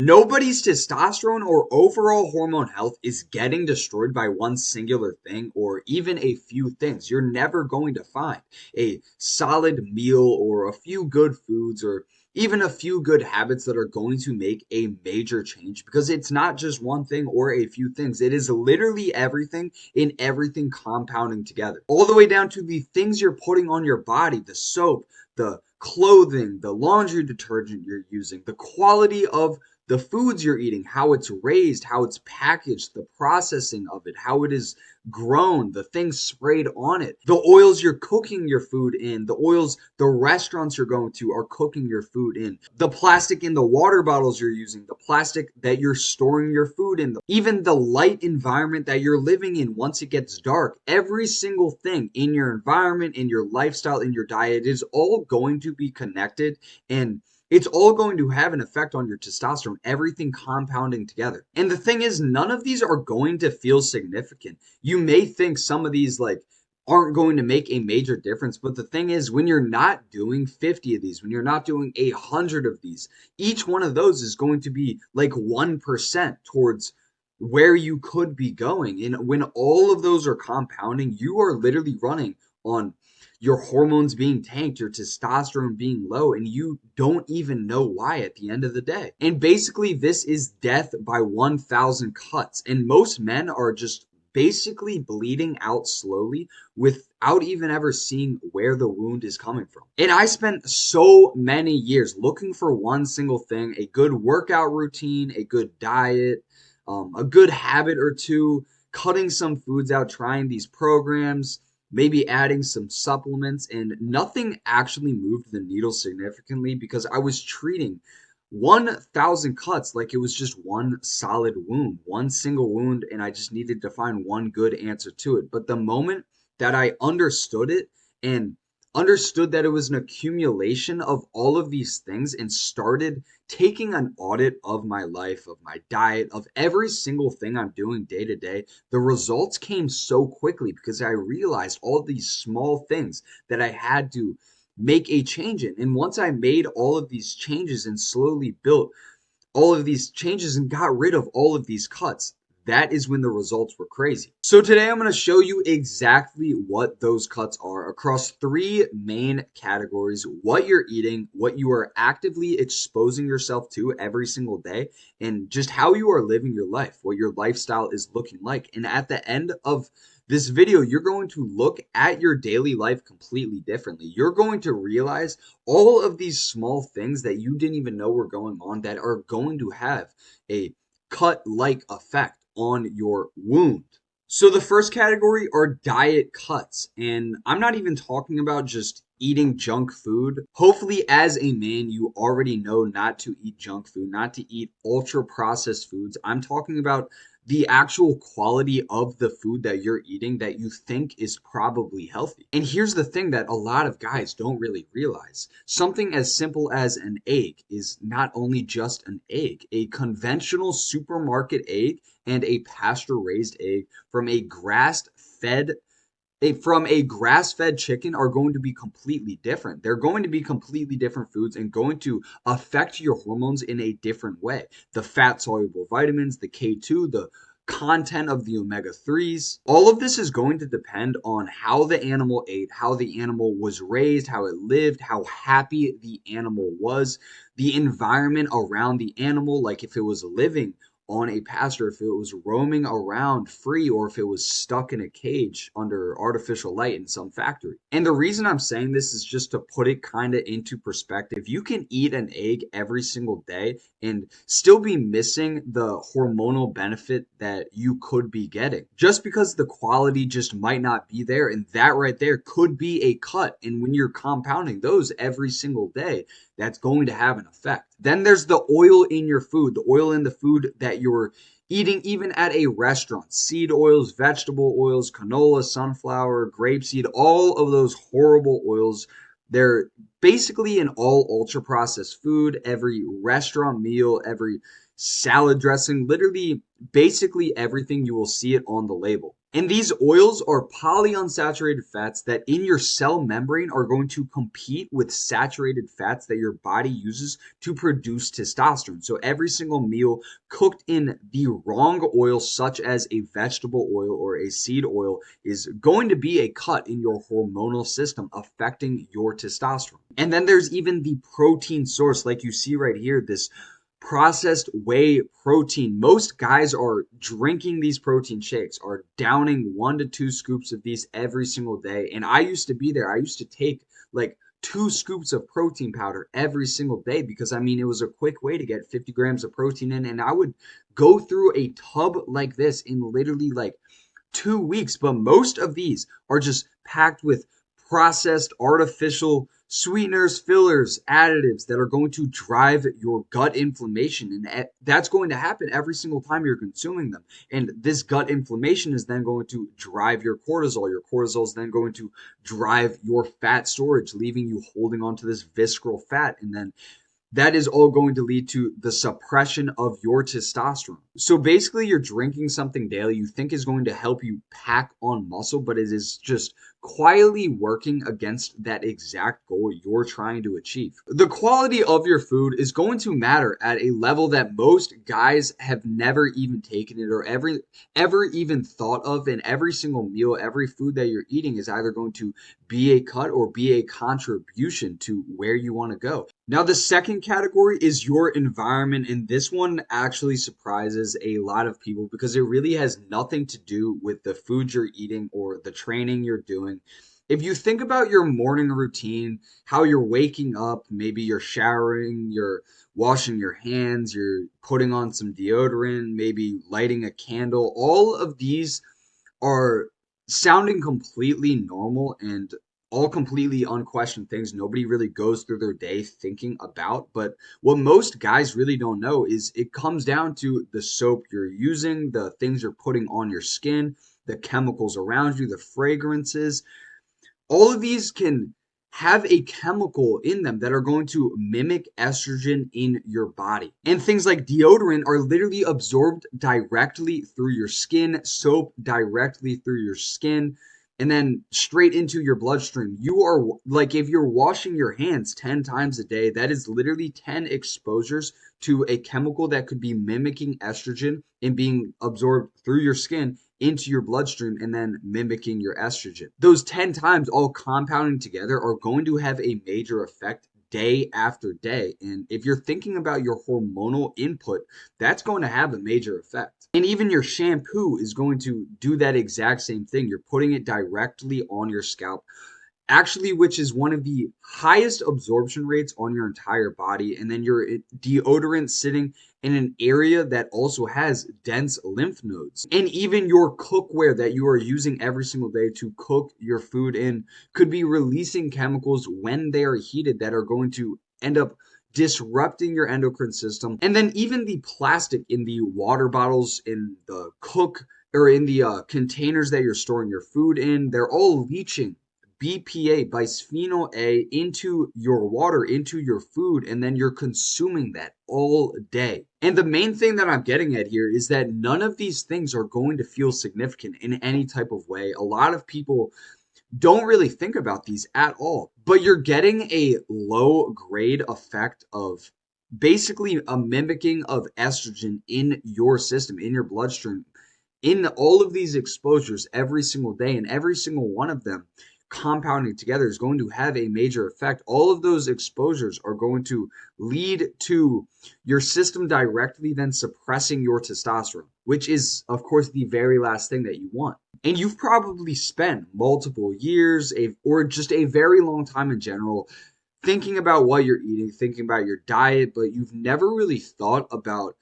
Nobody's testosterone or overall hormone health is getting destroyed by one singular thing or even a few things. You're never going to find a solid meal or a few good foods or even a few good habits that are going to make a major change because it's not just one thing or a few things. It is literally everything in everything compounding together. All the way down to the things you're putting on your body, the soap, the clothing, the laundry detergent you're using, the quality of the foods you're eating, how it's raised, how it's packaged, the processing of it, how it is grown, the things sprayed on it, the oils you're cooking your food in, the oils the restaurants you're going to are cooking your food in, the plastic in the water bottles you're using, the plastic that you're storing your food in, even the light environment that you're living in once it gets dark. Every single thing in your environment, in your lifestyle, in your diet is all going to be connected, and it's all going to have an effect on your testosterone, everything compounding together. And the thing is, none of these are going to feel significant. You may think some of these aren't going to make a major difference, but the thing is, when you're not doing 50 of these, when you're not doing 100 of these, each one of those is going to be like 1% towards where you could be going. And when all of those are compounding, you are literally running on your hormones being tanked, your testosterone being low, and you don't even know why at the end of the day. And basically, this is death by 1,000 cuts. And most men are just basically bleeding out slowly without even ever seeing where the wound is coming from. And I spent so many years looking for one single thing: a good workout routine, a good diet, a good habit or two, cutting some foods out, trying these programs, maybe adding some supplements, and nothing actually moved the needle significantly because I was treating 1,000 cuts like it was just one solid wound, one single wound, and I just needed to find one good answer to it. But the moment that I understood it and understood that it was an accumulation of all of these things and started taking an audit of my life, of my diet, of every single thing I'm doing day to day, the results came so quickly because I realized all these small things that I had to make a change in. And once I made all of these changes and slowly built all of these changes and got rid of all of these cuts, that is when the results were crazy. So today I'm going to show you exactly what those cuts are across three main categories: what you're eating, what you are actively exposing yourself to every single day, and just how you are living your life, what your lifestyle is looking like. And at the end of this video, you're going to look at your daily life completely differently. You're going to realize all of these small things that you didn't even know were going on that are going to have a cut-like effect on your wound. So the first category are diet cuts, and I'm not even talking about just eating junk food. Hopefully, as a man, you already know not to eat junk food, not to eat ultra processed foods. I'm talking about the actual quality of the food that you're eating that you think is probably healthy. And here's the thing that a lot of guys don't really realize. Something as simple as an egg is not only just an egg. A conventional supermarket egg and a pasture-raised egg from a grass-fed chicken are going to be completely different. They're going to be completely different foods and going to affect your hormones in a different way. The fat-soluble vitamins, the K2, the content of the omega-3s, all of this is going to depend on how the animal ate, how the animal was raised, how it lived, how happy the animal was, the environment around the animal, like if it was living on a pasture, if it was roaming around free, or if it was stuck in a cage under artificial light in some factory. And the reason I'm saying this is just to put it kind of into perspective. You can eat an egg every single day and still be missing the hormonal benefit that you could be getting just because the quality just might not be there. And that right there could be a cut. And when you're compounding those every single day, that's going to have an effect. Then there's the oil in your food, the oil in the food that you're eating, even at a restaurant. Seed oils, vegetable oils, canola, sunflower, grapeseed, all of those horrible oils. They're basically in all ultra processed food, every restaurant meal, every salad dressing, literally basically everything, you will see it on the label. And these oils are polyunsaturated fats that in your cell membrane are going to compete with saturated fats that your body uses to produce testosterone. So every single meal cooked in the wrong oil, such as a vegetable oil or a seed oil, is going to be a cut in your hormonal system, affecting your testosterone. And then there's even the protein source, like you see right here, this processed whey protein. Most guys are drinking these protein shakes, are downing 1 to 2 scoops of these every single day. And I used to be there. I used to take like 2 scoops of protein powder every single day because I mean, it was a quick way to get 50 grams of protein in. And I would go through a tub like this in literally like 2 weeks. But most of these are just packed with processed artificial sweeteners, fillers, additives that are going to drive your gut inflammation. And that's going to happen every single time you're consuming them. And this gut inflammation is then going to drive your cortisol. Your cortisol is then going to drive your fat storage, leaving you holding on to this visceral fat. And then that is all going to lead to the suppression of your testosterone. So basically, you're drinking something daily you think is going to help you pack on muscle, but it is just quietly working against that exact goal you're trying to achieve. The quality of your food is going to matter at a level that most guys have never even taken it or ever even thought of. And every single meal, every food that you're eating is either going to be a cut or be a contribution to where you want to go. Now, the second category is your environment, and this one actually surprises a lot of people because it really has nothing to do with the food you're eating or the training you're doing. If you think about your morning routine, how you're waking up, maybe you're showering, you're washing your hands, you're putting on some deodorant, maybe lighting a candle, all of these are sounding completely normal and all completely unquestioned things nobody really goes through their day thinking about. But what most guys really don't know is it comes down to the soap you're using, the things you're putting on your skin, the chemicals around you, the fragrances. All of these can have a chemical in them that are going to mimic estrogen in your body. And things like deodorant are literally absorbed directly through your skin, soap directly through your skin, and then straight into your bloodstream. You are like, if you're washing your hands 10 times a day, that is literally 10 exposures to a chemical that could be mimicking estrogen and being absorbed through your skin into your bloodstream and then mimicking your estrogen. Those 10 times all compounding together are going to have a major effect day after day. And if you're thinking about your hormonal input, that's going to have a major effect. And even your shampoo is going to do that exact same thing. You're putting it directly on your scalp, actually, which is one of the highest absorption rates on your entire body. And then your deodorant sitting in an area that also has dense lymph nodes. And even your cookware that you are using every single day to cook your food in could be releasing chemicals when they are heated that are going to end up disrupting your endocrine system. And then even the plastic in the water bottles, in the cook or in the containers that you're storing your food in, they're all leaching BPA, bisphenol A, into your water, into your food, and then you're consuming that all day. And the main thing that I'm getting at here is that none of these things are going to feel significant in any type of way. A lot of people don't really think about these at all, but you're getting a low grade effect of basically a mimicking of estrogen in your system, in your bloodstream, in all of these exposures every single day, and every single one of them compounding together is going to have a major effect. All of those exposures are going to lead to your system directly then suppressing your testosterone, which is, of course, the very last thing that you want. And you've probably spent multiple years or just a very long time in general thinking about what you're eating, thinking about your diet, but you've never really thought about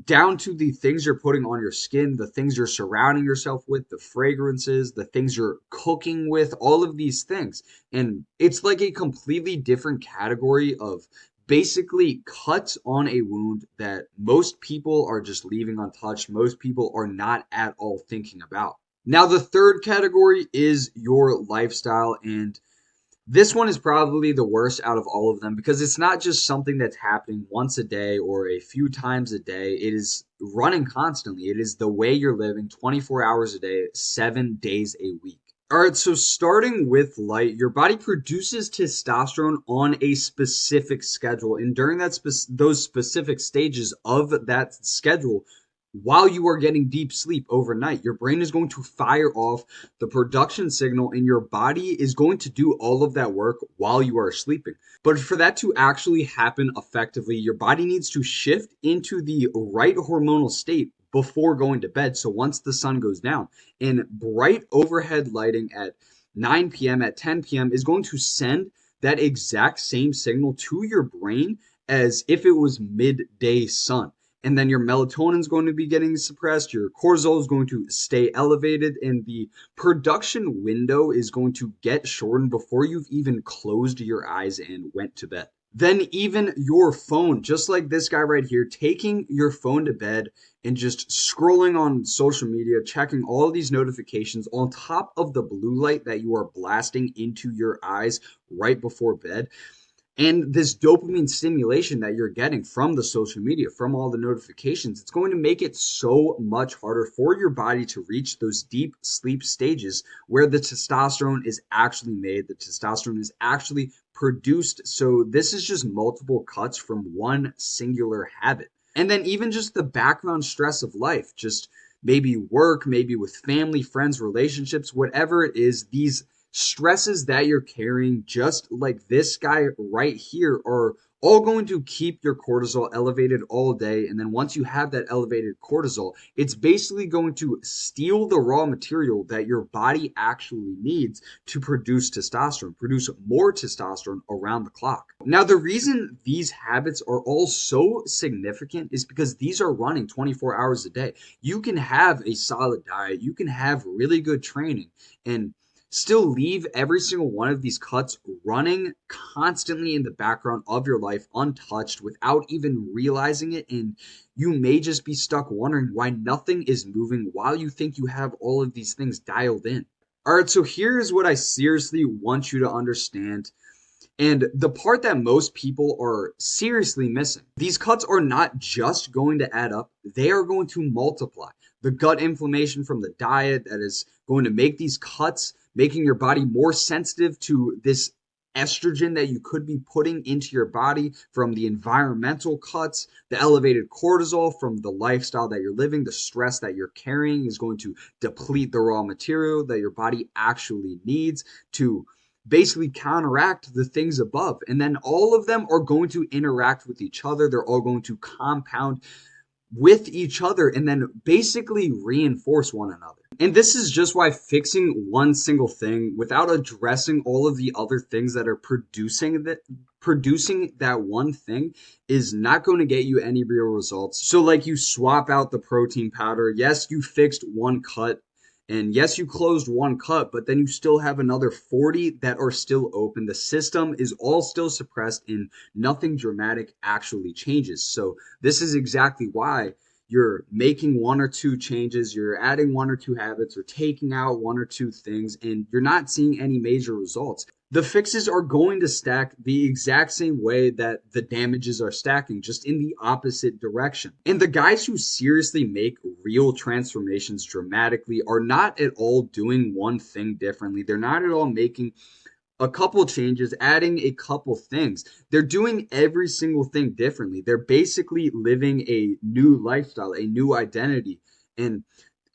down to the things you're putting on your skin, the things you're surrounding yourself with, the fragrances, the things you're cooking with, all of these things. And it's like a completely different category of basically cuts on a wound that most people are just leaving untouched. Most people are not at all thinking about. Now, the third category is your lifestyle, and This one is probably the worst out of all of them because it's not just something that's happening once a day or a few times a day. It is running constantly. It is the way you're living 24 hours a day, 7 days a week. All right, so starting with light, your body produces testosterone on a specific schedule. And during those specific stages of that schedule, while you are getting deep sleep overnight, your brain is going to fire off the production signal and your body is going to do all of that work while you are sleeping. But for that to actually happen effectively, your body needs to shift into the right hormonal state before going to bed. So once the sun goes down, and bright overhead lighting at 9 p.m., at 10 p.m. is going to send that exact same signal to your brain as if it was midday sun. And then your melatonin is going to be getting suppressed, your cortisol is going to stay elevated, and the production window is going to get shortened before you've even closed your eyes and went to bed. Then even your phone, just like this guy right here, taking your phone to bed and just scrolling on social media, checking all these notifications on top of the blue light that you are blasting into your eyes right before bed. And this dopamine stimulation that you're getting from the social media, from all the notifications, it's going to make it so much harder for your body to reach those deep sleep stages where the testosterone is actually made, the testosterone is actually produced. So this is just multiple cuts from one singular habit. And then even just the background stress of life, just maybe work, maybe with family, friends, relationships, whatever it is, these stresses that you're carrying, just like this guy right here, are all going to keep your cortisol elevated all day. And then once you have that elevated cortisol, it's basically going to steal the raw material that your body actually needs to produce testosterone, produce more testosterone around the clock. Now, the reason these habits are all so significant is because these are running 24 hours a day. You can have a solid diet, you can have really good training, and still leave every single one of these cuts running constantly in the background of your life untouched without even realizing it. And you may just be stuck wondering why nothing is moving while you think you have all of these things dialed in. All right, so here's what I seriously want you to understand. And the part that most people are seriously missing, these cuts are not just going to add up, they are going to multiply. The gut inflammation from the diet that is going to make these cuts, making your body more sensitive to this estrogen that you could be putting into your body from the environmental cuts, the elevated cortisol from the lifestyle that you're living, the stress that you're carrying is going to deplete the raw material that your body actually needs to basically counteract the things above. And then all of them are going to interact with each other. They're all going to compound with each other and then basically reinforce one another. And this is just why fixing one single thing without addressing all of the other things that are producing that one thing is not going to get you any real results. So like you swap out the protein powder. Yes, you fixed one cut. And yes, you closed one cut, but then you still have another 40 that are still open. The system is all still suppressed and nothing dramatic actually changes. So this is exactly why you're making one or two changes, you're adding one or two habits, or taking out one or two things, and you're not seeing any major results. The fixes are going to stack the exact same way that the damages are stacking, just in the opposite direction. And the guys who seriously make real transformations dramatically are not at all doing one thing differently. They're not at all making a couple changes, adding a couple things. They're doing every single thing differently. They're basically living a new lifestyle, a new identity. And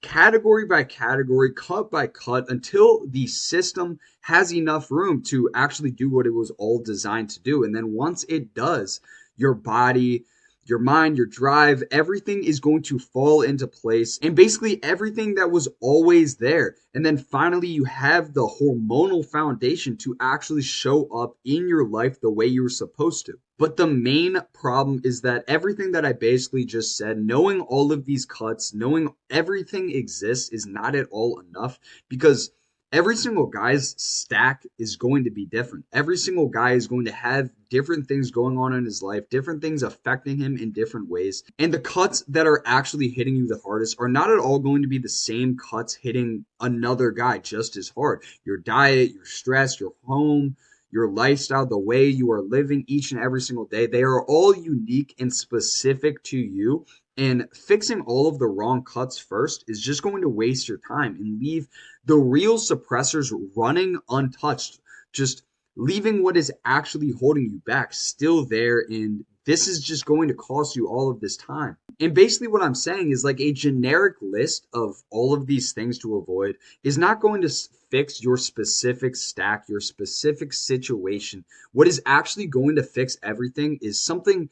category by category, cut by cut, until the system has enough room to actually do what it was all designed to do. And then once it does, your body, your mind, your drive, everything is going to fall into place, and basically everything that was always there. And then finally, you have the hormonal foundation to actually show up in your life the way you were supposed to. But the main problem is that everything that I basically just said, knowing all of these cuts, knowing everything exists, is not at all enough, because every single guy's stack is going to be different. Every single guy is going to have different things going on in his life, different things affecting him in different ways. And the cuts that are actually hitting you the hardest are not at all going to be the same cuts hitting another guy just as hard. Your diet, your stress, your home, your lifestyle, the way you are living each and every single day. They are all unique and specific to you. And fixing all of the wrong cuts first is just going to waste your time and leave the real suppressors running untouched, just leaving what is actually holding you back still there. And this is just going to cost you all of this time. And basically, what I'm saying is like a generic list of all of these things to avoid is not going to fix your specific stack, your specific situation. What is actually going to fix everything is something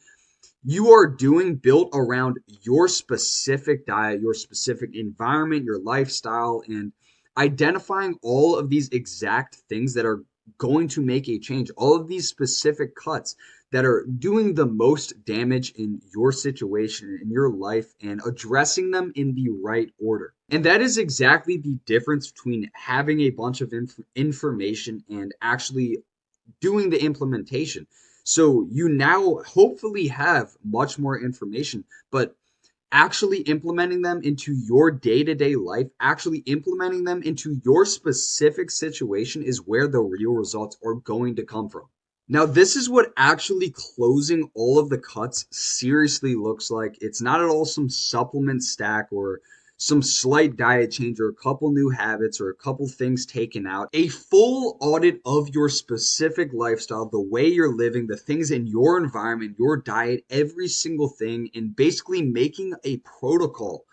you are doing built around your specific diet, your specific environment, your lifestyle, and identifying all of these exact things that are going to make a change, all of these specific cuts that are doing the most damage in your situation, in your life, and addressing them in the right order. And that is exactly the difference between having a bunch of information and actually doing the implementation. So you now hopefully have much more information, but actually implementing them into your day-to-day life, actually implementing them into your specific situation is where the real results are going to come from. Now, this is what actually closing all of the cuts seriously looks like. It's not at all some supplement stack or some slight diet change or a couple new habits or a couple things taken out. A full audit of your specific lifestyle, the way you're living, the things in your environment, your diet, every single thing, and basically making a protocol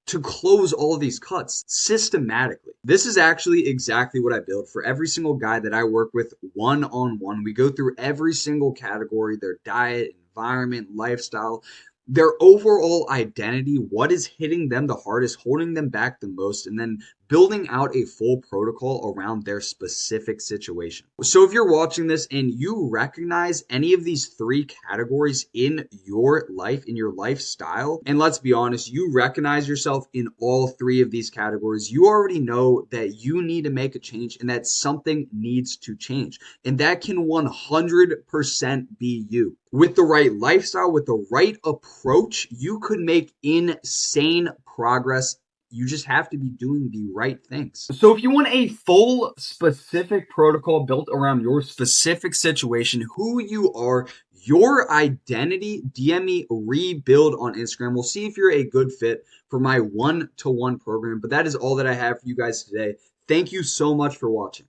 to close all of these cuts systematically. This is actually exactly what I build for every single guy that I work with one on one. We go through every single category, their diet, environment, lifestyle, their overall identity, what is hitting them the hardest, holding them back the most, and then building out a full protocol around their specific situation. So if you're watching this and you recognize any of these three categories in your life, in your lifestyle, and let's be honest, you recognize yourself in all three of these categories, you already know that you need to make a change and that something needs to change. And that can 100% be you. With the right lifestyle, with the right approach, you could make insane progress. You just have to be doing the right things. So if you want a full specific protocol built around your specific situation, who you are, your identity, DM me Rebuild on Instagram. We'll see if you're a good fit for my one-to-one program. But that is all that I have for you guys today. Thank you so much for watching.